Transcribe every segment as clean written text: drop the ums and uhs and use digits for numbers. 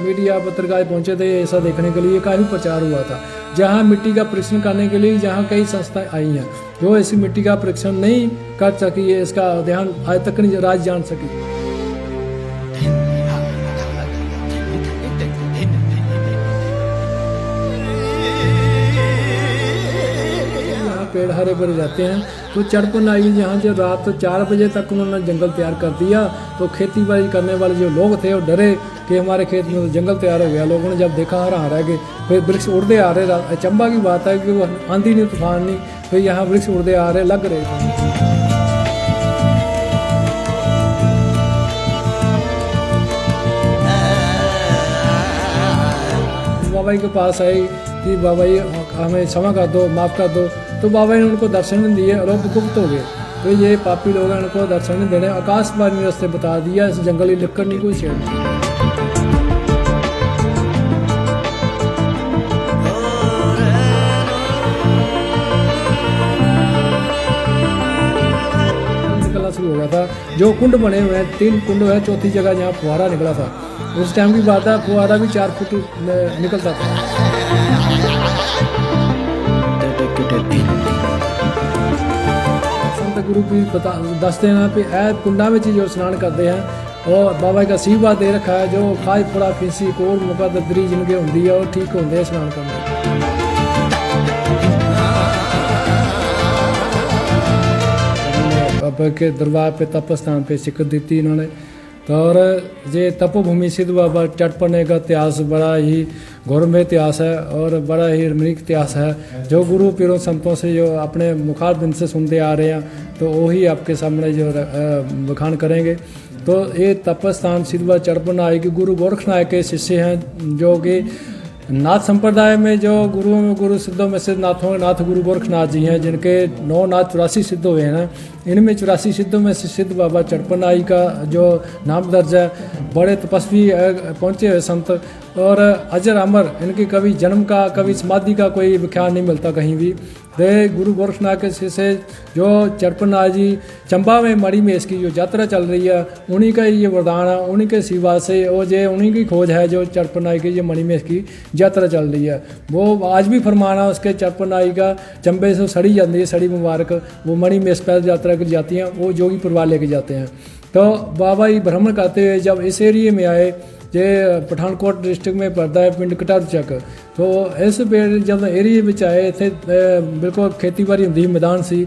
Media पत्रकार पहुंचे थे ऐसा देखने के लिए, काफ़ी प्रचार हुआ था। जहां मिट्टी का परीक्षण करने के लिए जहां कई संस्थाएं आई हैं जो ऐसी मिट्टी का परीक्षण नहीं कर सकी है, इसका ध्यान आज तक नहीं राज्य जान सकी। पेड़ हरे भरे रहते हैं। तो चढ़पन आई यहाँ जो रात 4 बजे तक उन्होंने जंगल तैयार कर दिया। तो खेती बाड़ी करने वाले जो लोग थे वो डरे कि हमारे खेत में तो जंगल तैयार हो गया। लोगों ने जब देखा हरा रह गए, फिर वृक्ष उड़ते आ रहे। चंबा की बात है कि वो आंधी नहीं तूफान नहीं, फिर यहाँ वृक्ष उड़ते आ रहे लग रहे थे। बाबा जी के पास आई कि बाबा जी हमें क्षमा कर दो, माफ़ कर दो। तो बाबा जी ने उनको दर्शन नहीं दिए और वो गुप्त हो गए। तो ये पापी लोग हैं, उनको दर्शन नहीं देने। आकाशवाणी ने रास्ते बता दिया, इस जंगली लक्कड़ नहीं कोई छेड़। निकलना शुरू हो गया था। जो कुंड बने हुए हैं, 3 कुंड है, चौथी जगह जहाँ फुहारा निकला था, उस टाइम की बात है, फुहारा भी 4 फुट निकलता था। संत गुरु भी दसते हैं कि ऐ कुंडा में जो स्नान करते हैं और बाबा का आशीर्वाद दे रखा है, जो खाज फड़ा फिंसी कोर मुका ददरी जिनके होंगी है वो ठीक होंगे स्नान करने। बाबा के दरबार पे तपस्थान पे सिक्र दी थी इन्होंने। तो और ये तपोभूमि सिद्ध बाबा चढ़पने का इतिहास बड़ा ही गौरवमय इतिहास है और बड़ा ही रमणीक इतिहास है, जो गुरु पीरों संतों से जो अपने मुखारबिंद से सुनते आ रहे हैं, तो वही आपके सामने जो बखान करेंगे। तो ये तपस्थान सिद्ध बाबा चढ़पन आए कि गुरु गोरखनाथ के शिष्य हैं, जो कि नाथ संप्रदाय में जो गुरु सिद्धों में से नाथ गुरु गोरखनाथ जी हैं, जिनके 9 नाथ 84 सिद्ध हुए हैं ना। इनमें 84 सिद्धों में से सिद्ध बाबा चढ़पन आई का जो नाम दर्ज है। बड़े तपस्वी पहुँचे हुए संत और अजर अमर, इनकी कभी जन्म का कभी समाधि का कोई व्याख्यान नहीं मिलता कहीं भी। वे गुरु गोरखनाथ के शिष्य जो चढ़पन जी चंबा में मणि में इसकी जो यात्रा चल रही है, उन्हीं का ये वरदान है, उन्हीं के सिवा से और ये उन्हीं की खोज है जो चढ़पन की ये मणि में इसकी यात्रा चल रही है। वो आज भी फरमाना उसके चढ़पन का चंबे से सड़ी जाती है, सड़ी मुबारक वो मणि में पैदल यात्रा कर जाती हैं, वो जोगी परिवार लेके जाते हैं। तो बाबा जी भ्रमण करते हुए जब इस एरिए में आए, ये पठानकोट डिस्ट्रिक्ट में पड़ता है पिंड कटारू चक। तो इस जब एरिए में आए थे, बिल्कुल खेती बाड़ी होंगी, मैदान सी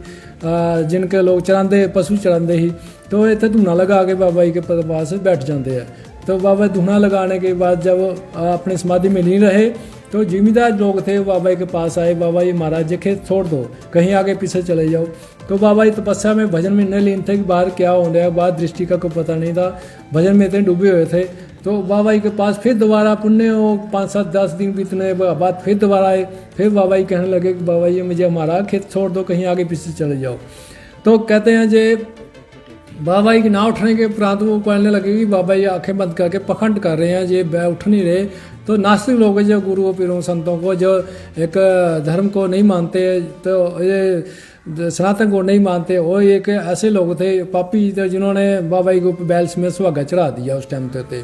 जिनके लोग चरांदे पशु चरांदे ही। तो इतने धूना लगा के बाबा जी के पास बैठ जाते हैं। तो बाबा धूना लगाने के बाद जब अपने समाधि में नहीं रहे, तो जिम्मेदार लोग थे बाबा जी के पास आए। बाबा जी महाराज जी खेत छोड़ दो, कहीं आगे पीछे चले जाओ। तो बाबा जी तपस्या में भजन में न लीन थे कि बाहर क्या हो रहा है, बाहर दृष्टि का कोई पता नहीं था, भजन में इतने डूबे हुए थे। तो बाबा जी के पास फिर दोबारा पुण्य 5, 7, 10 दिन बीतने बाद फिर दोबारा आए। फिर बाबा जी कहने लगे कि बाबा जी मुझे हमारा खेत छोड़ दो, कहीं आगे पीछे चले जाओ। तो कहते हैं जे बाबा जी के ना उठने के उपरांत वो कहने लगे कि बाबा जी आंखें बंद करके पखंड कर रहे हैं, ये उठ नहीं रहे। तो नास्तिक लोग जो गुरुओं पीरों संतों को जो एक धर्म को नहीं मानते, तो ये सनातन को नहीं मानते, वो एक ऐसे लोग थे पापी जिन्होंने बाबा जी को बैल में सुहागा चढ़ा दिया उस टाइम थे।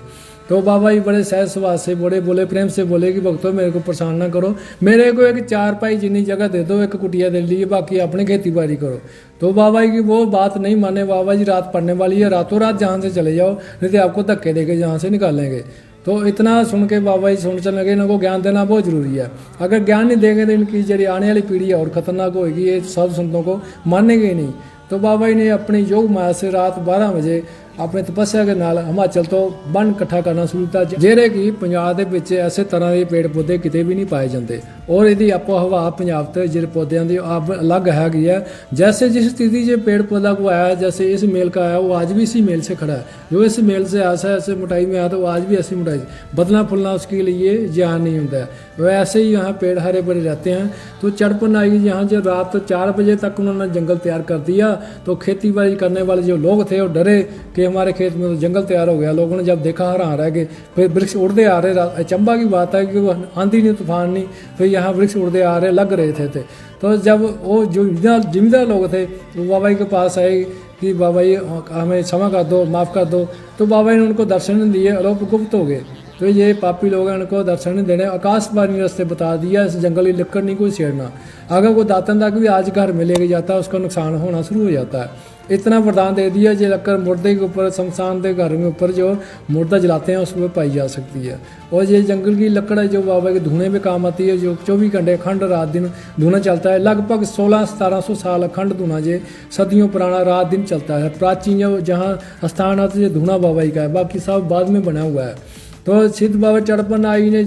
तो बाबा जी बड़े सहज स्वभाव से बड़े बोले, प्रेम से बोले कि भक्तों मेरे को परेशान ना करो, मेरे को एक 4 पाई जितनी जगह दे दो, एक कुटिया दे लीजिए, बाकी अपने खेती बाड़ी करो। तो बाबा जी की वो बात नहीं माने। बाबा जी रात पड़ने वाली है, रातों रात जहाँ से चले जाओ, नहीं तो आपको धक्के देके जहाँ से निकालेंगे। तो इतना सुन के बाबा जी सुन चलने लगे, इनको ज्ञान देना बहुत जरूरी है। अगर ज्ञान नहीं देंगे तो इनकी जरिए आने वाली पीढ़ी और खतरनाक होगी, ये साधु संतों को मानेंगे ही नहीं। तो बाबा जी ने अपनी योग माया से रात 12 बजे अपने तपस्या के नाल हिमाचल तो बन इकट्ठा करना शुरू किया, ਜਿਹੜੇ कि पंजाब ਦੇ ਵਿੱਚ ਐਸੇ ਤਰ੍ਹਾਂ ਦੇ ਪੇੜ ਪੌਦੇ ਕਿਤੇ ਵੀ नहीं पाए जाते। और ਇਹਦੀ ਆਪੋ ਹਵਾ पंजाब ਤੇ ਜਿਹੜੇ पौधों की आप अलग हैगी है। जैसे जिस स्थिति से पेड़ पौधा को आया, जैसे इस मेल का आया, वो आज भी इसी मेल से खड़ा है। जो इस मेल से ऐसा ऐसे मोटाई में आया, तो वो आज भी ऐसी मोटाई, बदलना फुलना उसके लिए ज्ञान नहीं होता है। वैसे ही यहाँ पेड़ हरे भरे रहते हैं। तो चढ़पन आई यहाँ जब रात 4 बजे तक उन्होंने जंगल तैयार कर दिया। तो खेती बाड़ी करने वाले जो लोग थे वो डरे कि हमारे खेत में तो जंगल तैयार हो गया। लोगों ने जब देखा हरा रह गए, फिर वृक्ष उड़ते आ रहे। चंबा की बात है कि वो आंधी नहीं तूफान नहीं, फिर यहाँ वृक्ष उड़ते आ रहे लग रहे थे। तो जब वो जो जिम्मेदार लोग थे वो बाबा जी के पास आए कि बाबा जी हमें क्षमा कर दो, माफ़ कर दो। तो बाबा जी ने उनको दर्शन दिए और वो गुप्त हो गए। तो ये पापी लोग हैं, इनको दर्शन नहीं देने। आकाशवाणी रास्ते बता दिया, इस जंगली लकड़ नहीं कोई छेड़ना। अगर कोई दातन तक भी आज घर में लेके जाता है उसका नुकसान होना शुरू हो जाता है। इतना वरदान दे दिया, जो लकड़ मुर्दे के ऊपर, शमशान के घर में ऊपर जो मुर्दा जलाते हैं उस पर पाई जा सकती है। और ये जंगल की लकड़ है जो बाबा के धुएं में काम आती है, जो 24 घंटे अखंड रात दिन धुआं चलता है। लगभग 1600-1700 साल अखंड धुआं ये सदियों पुराना रात दिन चलता है। प्राचीन जो जहाँ स्थान आता है धुआं बाबा ही का है, बाकी सब बाद में बना हुआ है। तो सिद्ध बाबा चढ़पन आई ने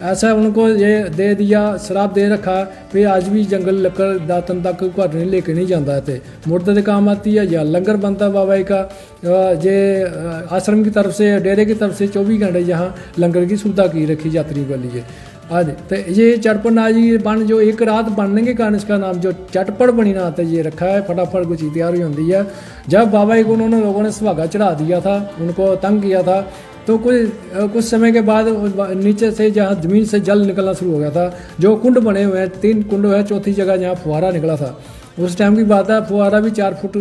ऐसा उनको ये दे दिया, शराब दे रखा, फिर आज भी जंगल लकड़ दातन तक घर नहीं लेके नहीं जाता है। मुर्दे के काम आती है या लंगर बनता है बाबा का, ये आश्रम की तरफ से, डेरे की तरफ से 24 घंटे यहाँ लंगर की सुविधा की रखी यात्री के लिए। आज तो ये चटपट आज ये बन जो एक रात बनने के कारण इसका नाम जो चटपट बनी ना आता ये रखा है। फटाफट कुछ तैयार हो होती है। जब बाबा को उन्होंने लोगों ने सुहागा चढ़ा दिया था, उनको तंग किया था, तो कुछ समय के बाद नीचे से जहाँ ज़मीन से जल निकलना शुरू हो गया था। जो कुंड बने हुए हैं, 3 कुंड है, चौथी जगह जहाँ फुहारा निकला था, उस टाइम की बात है, फुहारा भी 4 फुट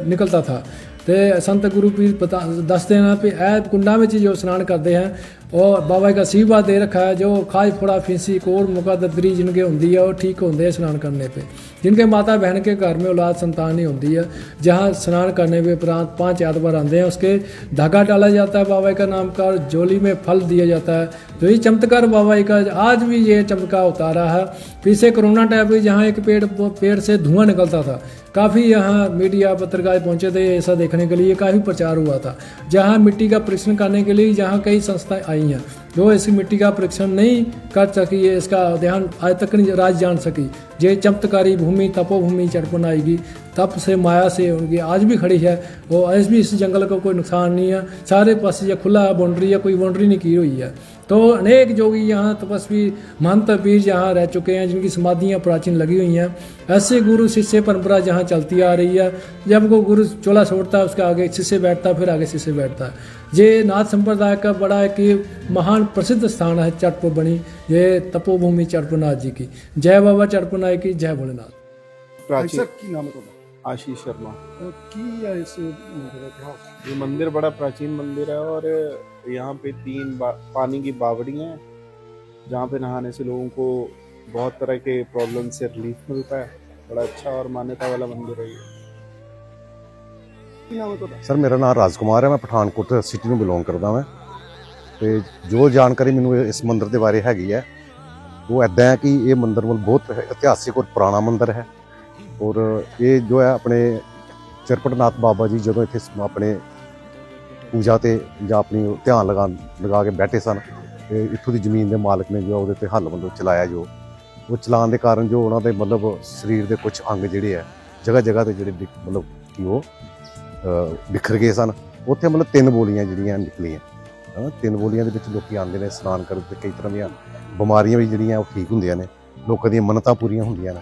निकलता था। तो संत गुरु पीर दसते हैं कि ऐ कुंडा में जो स्नान करते हैं और बाबा का आशीर्वाद दे रखा है, जो खाज फोड़ा फिंसी कोड़ मुका ददरी जिनके होंगी है वो ठीक होंगे है स्नान करने पे। जिनके माता बहन के घर में औलाद संतान नहीं होती है, जहाँ स्नान करने के उपरांत 5 ऐतवार आते हैं, उसके धागा डाला जाता है बाबा का नाम का और झोली में फल दिया जाता है। तो ये चमत्कार बाबा का आज भी ये चमत्कार होता रहा है। पीछे कोरोना टाइप में जहाँ एक पेड़ से धुआं निकलता था, काफ़ी यहाँ मीडिया पत्रकार पहुँचे थे ऐसा देखने के लिए, काफ़ी प्रचार हुआ था। जहाँ मिट्टी का परीक्षण करने के लिए जहाँ कई संस्थाएं आई हैं जो ऐसी मिट्टी का परीक्षण नहीं कर सकी है, इसका ध्यान आज तक नहीं राज जान सकी। ये चमत्कारी भूमि तपोभूमि चढ़पन आएगी, तप से माया से उनकी आज भी खड़ी है। और आज भी इस जंगल को कोई नुकसान नहीं है, सारे पास ये खुला बाउंड्री है, कोई बाउंड्री नहीं की हुई है। तो अनेक जोगी यहाँ तपस्वी महंत पीर यहाँ रह चुके हैं, जिनकी समाधियाँ प्राचीन लगी हुई हैं। ऐसे गुरु शिष्य परंपरा जहाँ चलती आ रही है। जब को गुरु चोला छोड़ता है उसके आगे शिष्य बैठता है, फिर आगे शिष्य बैठता है। ये नाथ संप्रदाय का बड़ा है कि महान प्रसिद्ध स्थान है चटपट बनी, ये तपोभूमि चटपनाथ जी की। जय बाबा चटपनाथ की, जय भोलेनाथ। आशीष शर्मा। की है इस इतिहास? ये मंदिर बड़ा प्राचीन मंदिर है और यहाँ पे 3 पानी की बावड़ियाँ हैं, जहाँ पे नहाने से लोगों को बहुत तरह के प्रॉब्लम से रिलीफ मिलता है। बड़ा अच्छा और मान्यता वाला मंदिर है ये। सर मेरा नाम राजकुमार है, मैं पठानकोट सिटी में बिलोंग करता मैं। ਤੇ ਜੋ ਜਾਣਕਾਰੀ ਮੈਨੂੰ ਇਸ ਮੰਦਿਰ ਦੇ ਬਾਰੇ ਹੈਗੀ ਹੈ ਉਹ ਇੱਦਾਂ ਹੈ ਕਿ ਇਹ ਮੰਦਿਰ ਬਹੁਤ ਇਤਿਹਾਸਿਕ ਔਰ ਪੁਰਾਣਾ ਮੰਦਿਰ ਹੈ। ਔਰ ਇਹ ਜੋ ਹੈ ਆਪਣੇ ਚਰਪਟਨਾਥ ਬਾਬਾ ਜੀ ਜਦੋਂ ਇੱਥੇ ਆਪਣੇ ਪੂਜਾ ਤੇ ਜਾਂ ਆਪਣੀ ਧਿਆਨ ਲਗਾ ਕੇ ਬੈਠੇ ਸਨ, ਤੇ ਇੱਥੋਂ ਦੀ ਜ਼ਮੀਨ ਦੇ ਮਾਲਕ ਨੇ ਜੋ ਉਹਦੇ ਤੇ ਹੱਲ ਚਲਾਇਆ, ਜੋ ਉਹ ਚਲਾਉਣ ਦੇ ਕਾਰਨ ਜੋ ਉਹਨਾਂ ਦੇ ਸਰੀਰ ਦੇ ਕੁਝ ਅੰਗ ਜਿਹੜੇ ਹੈ ਜਗ੍ਹਾ ਜਗ੍ਹਾ ਤੇ ਜਿਹੜੇ ਕਿ ਉਹ ਬਿਖਰ ਗਏ ਸਨ। ਉੱਥੇ 3 ਬੋਲੀਆਂ ਜਿਹੜੀਆਂ ਨਿਕਲੀਆਂ। 3 ਬੋਲੀਆਂ ਦੇ ਵਿੱਚ ਲੋਕੀ ਆਉਂਦੇ ਨੇ ਸਨਾਨ ਕਰਨ, ਤੇ ਕਈ ਤਰ੍ਹਾਂ ਦੀਆਂ ਬਿਮਾਰੀਆਂ ਵੀ ਜਿਹੜੀਆਂ ਉਹ ਠੀਕ ਹੁੰਦੀਆਂ ਨੇ, ਲੋਕਾਂ ਦੀਆਂ ਮੰਨਤਾਂ ਪੂਰੀਆਂ ਹੁੰਦੀਆਂ ਨੇ।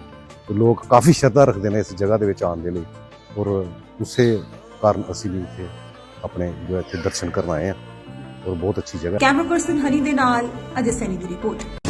ਤੇ ਲੋਕ ਕਾਫੀ ਸ਼ਰਧਾ ਰੱਖਦੇ ਨੇ ਇਸ ਜਗ੍ਹਾ ਦੇ ਵਿੱਚ ਆਉਣ ਦੇ ਲਈ। ਔਰ ਉਸੇ ਕਾਰਨ ਅਸੀਂ ਵੀ ਇੱਥੇ ਆਪਣੇ ਜੋ ਇੱਥੇ ਦਰਸ਼ਨ ਕਰਨ ਆਏ ਹਾਂ। ਔਰ ਬਹੁਤ ਅੱਛੀ ਜਗ੍ਹਾ। ਕੈਮਰਾ ਪਰਸਨ ਹਨੀ ਦੇ ਨਾਲ ਅਜੇ ਸੈਨੀ ਦੀ ਰਿਪੋਰਟ।